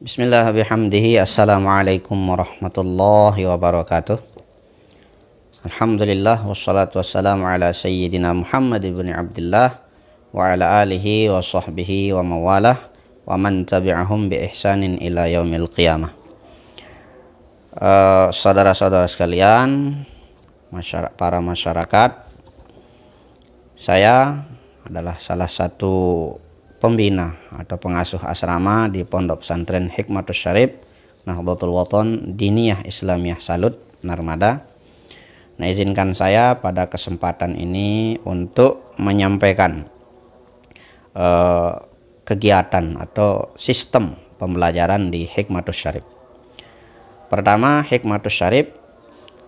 Bismillah bihamdihi. Assalamualaikum warahmatullahi wabarakatuh. Alhamdulillah wassalatu wassalamu ala sayyidina Muhammad ibn Abdullah wa ala alihi wa sahbihi wa mawalah wa man tabi'ahum bi ihsanin ila yaumil qiyamah. Saudara-saudara sekalian, para masyarakat, saya adalah salah satu pembina atau pengasuh asrama di Pondok Pesantren Hikmatus Syarif Nahdlatul Wathon Diniyah Islamiyah Salut Narmada. Nah, izinkan saya pada kesempatan ini untuk menyampaikan kegiatan atau sistem pembelajaran di Hikmatus Syarif. Pertama, Hikmatus Syarif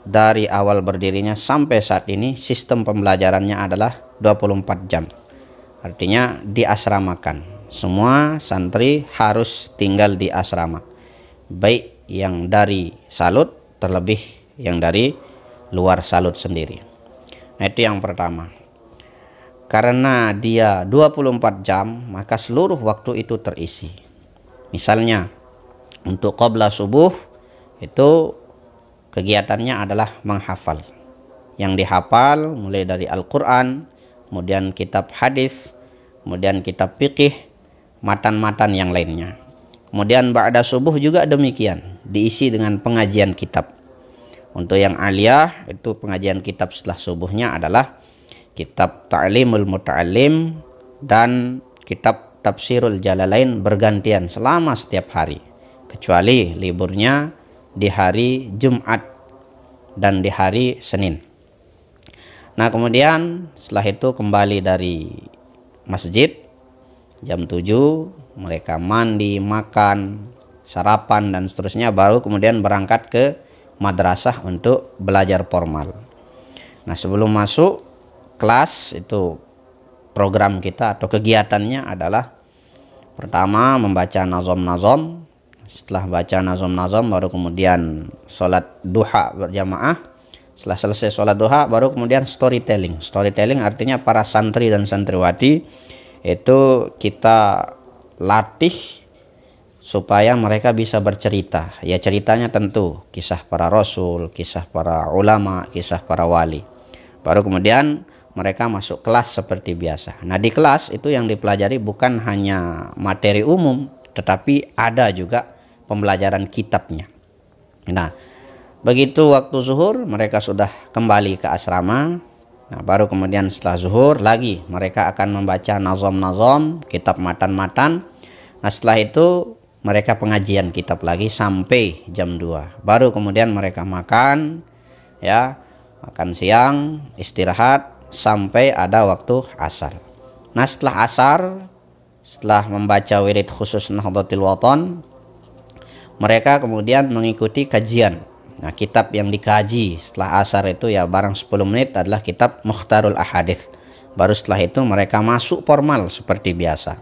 dari awal berdirinya sampai saat ini sistem pembelajarannya adalah 24 jam. Artinya diasramakan. Semua santri harus tinggal di asrama, baik yang dari Salut terlebih yang dari luar Salut sendiri. Nah, itu yang pertama. Karena dia 24 jam, maka seluruh waktu itu terisi. Misalnya untuk qabla subuh itu kegiatannya adalah menghafal. Yang dihafal mulai dari Al-Quran, kemudian kitab hadis, kemudian kitab fikih, matan-matan yang lainnya. Kemudian ba'da subuh juga demikian, diisi dengan pengajian kitab. Untuk yang aliyah itu pengajian kitab setelah subuhnya adalah kitab Ta'limul Muta'allim dan kitab Tafsirul Jalalain bergantian selama setiap hari, kecuali liburnya di hari Jumat dan di hari Senin. Nah, kemudian setelah itu kembali dari masjid jam 7, mereka mandi, makan, sarapan dan seterusnya, baru kemudian berangkat ke madrasah untuk belajar formal. Nah, sebelum masuk kelas itu program kita atau kegiatannya adalah pertama membaca nazom-nazom. Setelah baca nazom-nazom baru kemudian sholat duha berjamaah. Setelah selesai sholat duha baru kemudian storytelling. Storytelling artinya para santri dan santriwati itu kita latih supaya mereka bisa bercerita. Ya, ceritanya tentu kisah para rasul, kisah para ulama, kisah para wali. Baru kemudian mereka masuk kelas seperti biasa. Nah, di kelas itu yang dipelajari bukan hanya materi umum, tetapi ada juga pembelajaran kitabnya. Nah, begitu waktu zuhur mereka sudah kembali ke asrama. Nah, baru kemudian setelah zuhur lagi mereka akan membaca nazom-nazom, kitab matan-matan. Nah, setelah itu mereka pengajian kitab lagi sampai jam 2. Baru kemudian mereka makan, ya, makan siang, istirahat sampai ada waktu asar. Nah, setelah asar, setelah membaca wirid khusus Nahdlatul Wathon, mereka kemudian mengikuti kajian. Nah, kitab yang dikaji setelah asar itu ya barang 10 menit adalah kitab Mukhtarul Ahadits. Baru setelah itu mereka masuk formal seperti biasa.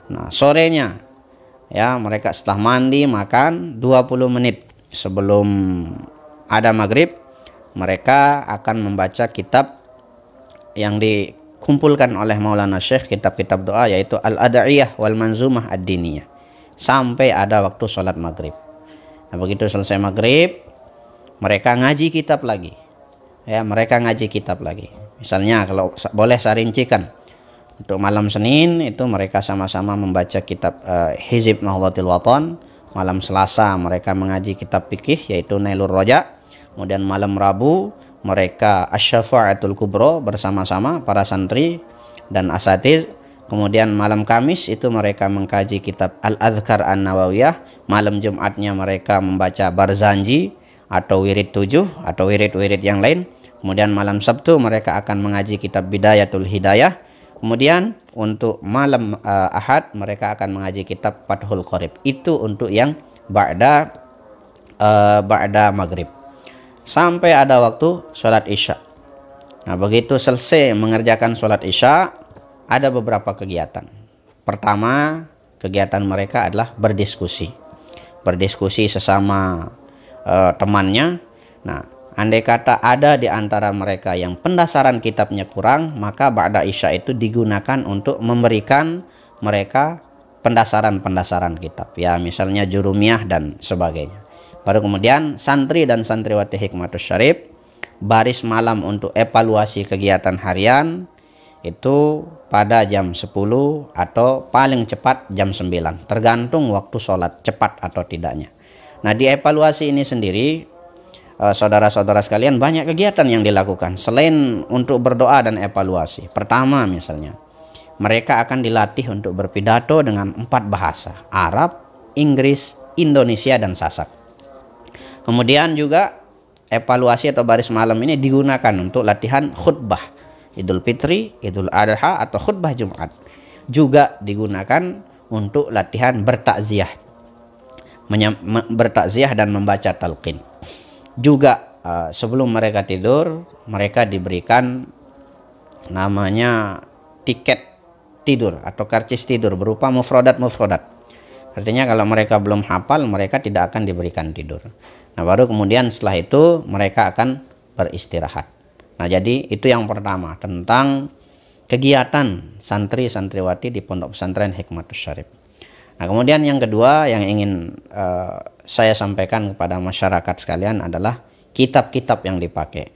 Nah, sorenya ya mereka setelah mandi, makan 20 menit sebelum ada maghrib, mereka akan membaca kitab yang dikumpulkan oleh Maulana Syekh, kitab-kitab doa, yaitu Al-Ad'iyah wal Manzumah Ad-Diniyah, sampai ada waktu sholat maghrib. Nah, begitu selesai maghrib mereka ngaji kitab lagi. Ya, mereka ngaji kitab lagi. Misalnya kalau boleh saya rincikan, untuk malam Senin itu mereka sama-sama membaca kitab Hizib Nahdlatul Wathon. Malam Selasa mereka mengaji kitab fikih yaitu Nailur Roja. Kemudian malam Rabu mereka Asy-Syafa'atul Kubra bersama-sama para santri dan asatiz. Kemudian malam Kamis itu mereka mengkaji kitab Al-Adhkar An-Nawawiyah. Malam Jumatnya mereka membaca Barzanji atau wirid 7 atau wirid-wirid yang lain. Kemudian malam Sabtu mereka akan mengaji kitab Bidayatul Hidayah. Kemudian untuk malam Ahad mereka akan mengaji kitab Fathul Qorib. Itu untuk yang ba'da maghrib sampai ada waktu sholat isya. Nah, begitu selesai mengerjakan sholat isya ada beberapa kegiatan. Pertama, kegiatan mereka adalah berdiskusi. Berdiskusi sesama temannya. Nah, andai kata ada di antara mereka yang pendasaran kitabnya kurang, maka ba'da isya itu digunakan untuk memberikan mereka pendasaran-pendasaran kitab. Ya, misalnya jurumiyah dan sebagainya. Baru kemudian santri dan santriwati Hikmatus Syarif baris malam untuk evaluasi kegiatan harian itu pada jam 10 atau paling cepat jam 9, tergantung waktu sholat cepat atau tidaknya. Nah, di evaluasi ini sendiri, saudara-saudara sekalian, banyak kegiatan yang dilakukan selain untuk berdoa dan evaluasi. Pertama misalnya, mereka akan dilatih untuk berpidato dengan 4 bahasa, Arab, Inggris, Indonesia, dan Sasak. Kemudian juga evaluasi atau baris malam ini digunakan untuk latihan khutbah Idul Fitri, Idul Adha, atau khutbah Jumat. Juga digunakan untuk latihan bertakziah, bertakziah dan membaca talqin. Juga sebelum mereka tidur, mereka diberikan namanya tiket tidur atau karcis tidur berupa mufradat-mufradat. Artinya kalau mereka belum hafal, mereka tidak akan diberikan tidur. Nah, baru kemudian setelah itu mereka akan beristirahat. Nah, jadi itu yang pertama tentang kegiatan santri-santriwati di Pondok Pesantren Hikmatus Syarif. Nah, kemudian yang kedua yang ingin saya sampaikan kepada masyarakat sekalian adalah kitab-kitab yang dipakai.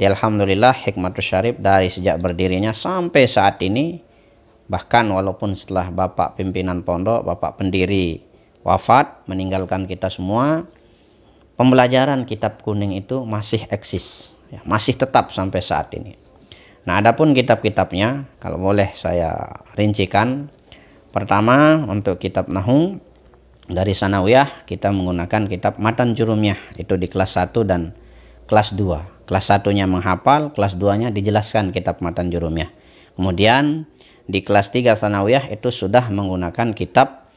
Alhamdulillah Hikmatus Syarif dari sejak berdirinya sampai saat ini, bahkan walaupun setelah Bapak pimpinan pondok, Bapak pendiri wafat meninggalkan kita semua, pembelajaran kitab kuning itu masih eksis. Ya, masih tetap sampai saat ini. Nah, adapun kitab-kitabnya, kalau boleh saya rincikan. Pertama, untuk kitab Nahwu dari Sanawiyah kita menggunakan kitab Matan Jurumiyah, itu di kelas 1 dan kelas 2. Kelas 1-nya menghafal, kelas 2-nya dijelaskan kitab Matan Jurumiyah. Kemudian di kelas 3 Sanawiyah itu sudah menggunakan kitab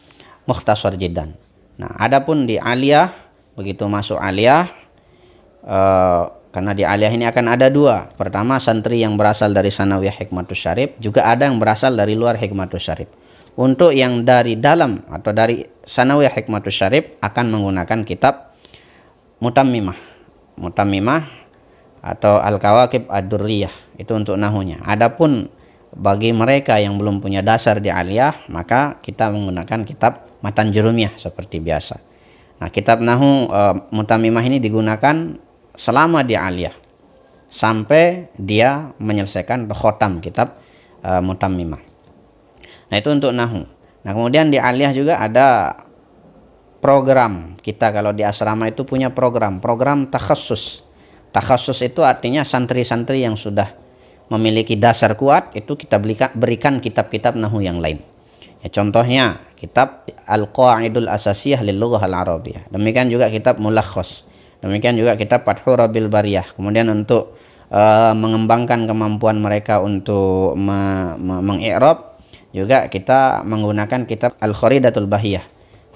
Mukhtasar Jiddan. Nah, adapun di Aliyah, begitu masuk Aliyah, karena di Aliyah ini akan ada 2. Pertama, santri yang berasal dari Sanawiyah Hikmatus Syarif, juga ada yang berasal dari luar Hikmatus Syarif. Untuk yang dari dalam atau dari Sanawiyah Hikmatus Syarif akan menggunakan kitab Mutammimah. Mutammimah atau Al-Kawakib Ad-Durriyah, itu untuk nahwunya. Adapun bagi mereka yang belum punya dasar di Aliyah, maka kita menggunakan kitab Matan Jurumiyah seperti biasa. Nah, kitab nahwu Mutammimah ini digunakan selama di Aliyah sampai dia menyelesaikan khotam kitab Mutammimah. Nah, itu untuk nahwu. Nah, kemudian di Aliyah juga ada program. Kita kalau di asrama itu punya program takhassus. Takhassus itu artinya santri-santri yang sudah memiliki dasar kuat, itu kita berikan kitab-kitab nahwu yang lain. Ya, contohnya kitab Al-Qawaidul Asasiyah lil Lughah Al-Arabiyah. Demikian juga kitab Mulakhas. Demikian juga kitab Fathur Rabbil Bariyah. Kemudian untuk mengembangkan kemampuan mereka untuk mengi'rab, juga kita menggunakan kitab Al-Kharidatul Bahiyah.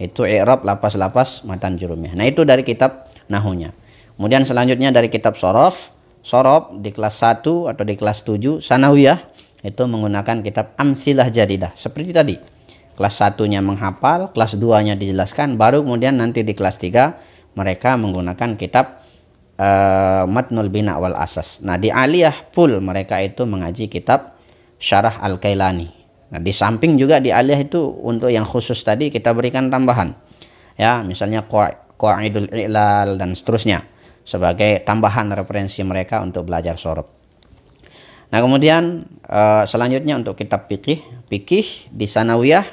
Itu i'rab lapas-lapas Matan Jurumiyah. Nah, itu dari kitab nahwunya. Kemudian selanjutnya dari kitab Shorof di kelas 1 atau di kelas 7 Sanawiyah, itu menggunakan kitab Amsilah Jadidah. Seperti tadi. Kelas 1-nya menghafal, kelas 2-nya dijelaskan, baru kemudian nanti di kelas 3 mereka menggunakan kitab Matnul Bina wal Asas. Nah, di Aliyah full mereka itu mengaji kitab Syarah Al-Kailani. Nah, di samping juga di Aliyah itu untuk yang khusus tadi kita berikan tambahan. Ya, misalnya Qawaidul I'lal dan seterusnya sebagai tambahan referensi mereka untuk belajar shorof. Nah, kemudian selanjutnya untuk kitab fikih di Sanawiyah,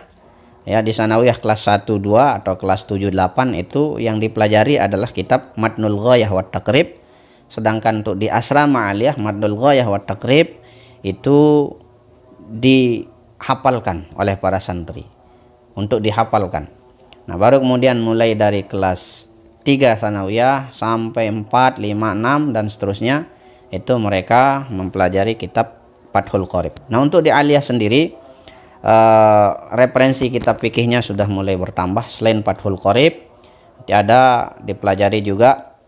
ya, di Sanawiyah kelas 1, 2 atau kelas 7, 8 itu yang dipelajari adalah kitab Matnul Ghayah wa Taqrib. Sedangkan untuk di asrama Aliyah, Matnul Ghayah wa Taqrib itu dihafalkan oleh para santri, untuk dihafalkan. Nah, baru kemudian mulai dari kelas 3 Sanawiyah sampai 4, 5, 6 dan seterusnya itu mereka mempelajari kitab Fathul Qorib. Nah, untuk di Aliyah sendiri referensi kitab fikihnya sudah mulai bertambah. Selain Fathul Qorib, ada dipelajari juga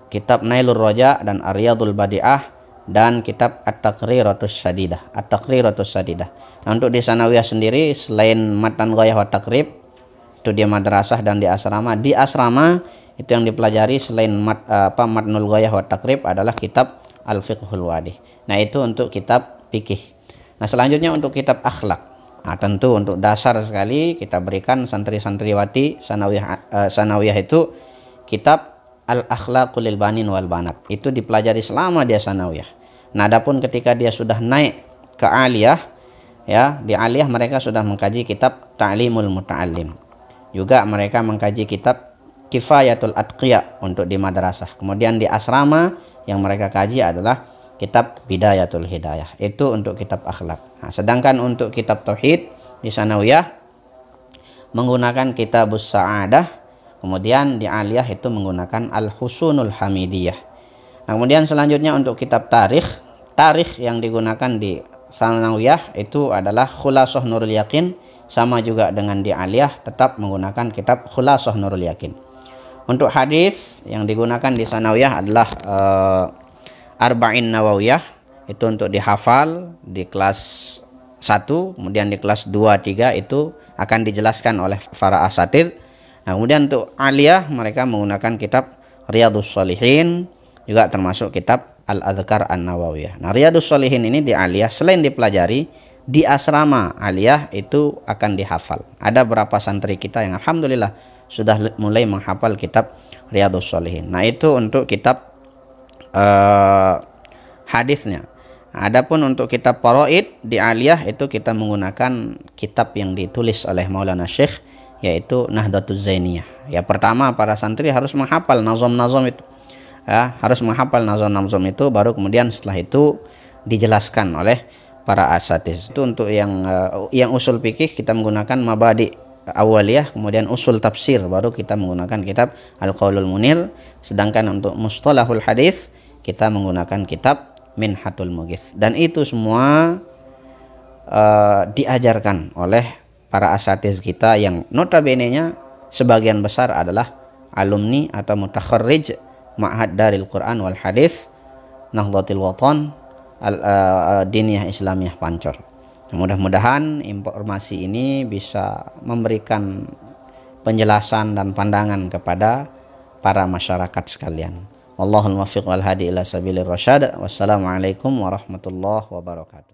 kitab Nailur Roja dan Ar-Riyadul Badi'ah dan kitab At-Taqriratus Sadidah. Nah, untuk di sanawiyah sendiri selain matan ghayah wa takrib itu di madrasah dan di asrama. Di asrama itu yang dipelajari selain matnul ghayah wa takrib adalah kitab Al-Fiqhul Wadih. Nah, itu untuk kitab fikih. Nah, selanjutnya untuk kitab akhlak. Nah, tentu untuk dasar sekali kita berikan santri-santriwati sanawiyah itu kitab Al-Akhlaqul lil Banin wal Banat. Itu dipelajari selama dia sanawiyah. Nah, adapun ketika dia sudah naik ke aliyah, ya, di aliyah mereka sudah mengkaji kitab Ta'limul Muta'allim. Juga mereka mengkaji kitab Kifayatul Atqiya untuk di madrasah. Kemudian di asrama yang mereka kaji adalah kitab Bidayatul Hidayah. Itu untuk kitab akhlak. Nah, sedangkan untuk kitab tauhid di sanawiyah menggunakan kitabus Sa'adah, kemudian di aliyah itu menggunakan Al-Husunul Hamidiyah. Nah, kemudian selanjutnya untuk kitab tarikh yang digunakan di sanawiyah itu adalah Khulasah Nurul Yakin, sama juga dengan di aliyah tetap menggunakan kitab Khulasah Nurul Yakin. Untuk hadis yang digunakan di sanawiyah adalah Arba'in Nawawiyah, itu untuk dihafal di kelas 1, kemudian di kelas 2, 3 itu akan dijelaskan oleh para asatidz. Nah, kemudian untuk aliyah mereka menggunakan kitab Riyadhus Shalihin, juga termasuk kitab Al-Adhkar An-Nawawiyah. Nah, Riyadhus Shalihin ini di aliyah selain dipelajari, di asrama aliyah itu akan dihafal. Ada beberapa santri kita yang alhamdulillah sudah mulai menghafal kitab Riyadhus Shalihin. Nah, itu untuk kitab hadisnya. Adapun untuk kitab faraid di aliyah itu kita menggunakan kitab yang ditulis oleh Maulana Syekh, yaitu Nahdlatuz Zainiyah. Ya, pertama para santri harus menghafal nazam-nazam itu. Ya, harus menghafal nazam-nazam itu, baru kemudian setelah itu dijelaskan oleh para asatidz. Itu untuk yang usul fikih kita menggunakan mabadi awaliyah, kemudian usul tafsir baru kita menggunakan kitab Al-Qaulul Munir. Sedangkan untuk mustalahul hadis kita menggunakan kitab Minhatul Mughith. Dan itu semua diajarkan oleh para asatidz kita yang notabene-nya sebagian besar adalah alumni atau mutakharrij Ma'had Daril Quran wal Hadis Nahdlatul Watan Diniyah Islamiyah Pancor. Mudah-mudahan informasi ini bisa memberikan penjelasan dan pandangan kepada para masyarakat sekalian. Wallahul muwaffiq wal hadi ila sabilir rasyad. Wassalamualaikum warahmatullahi wabarakatuh.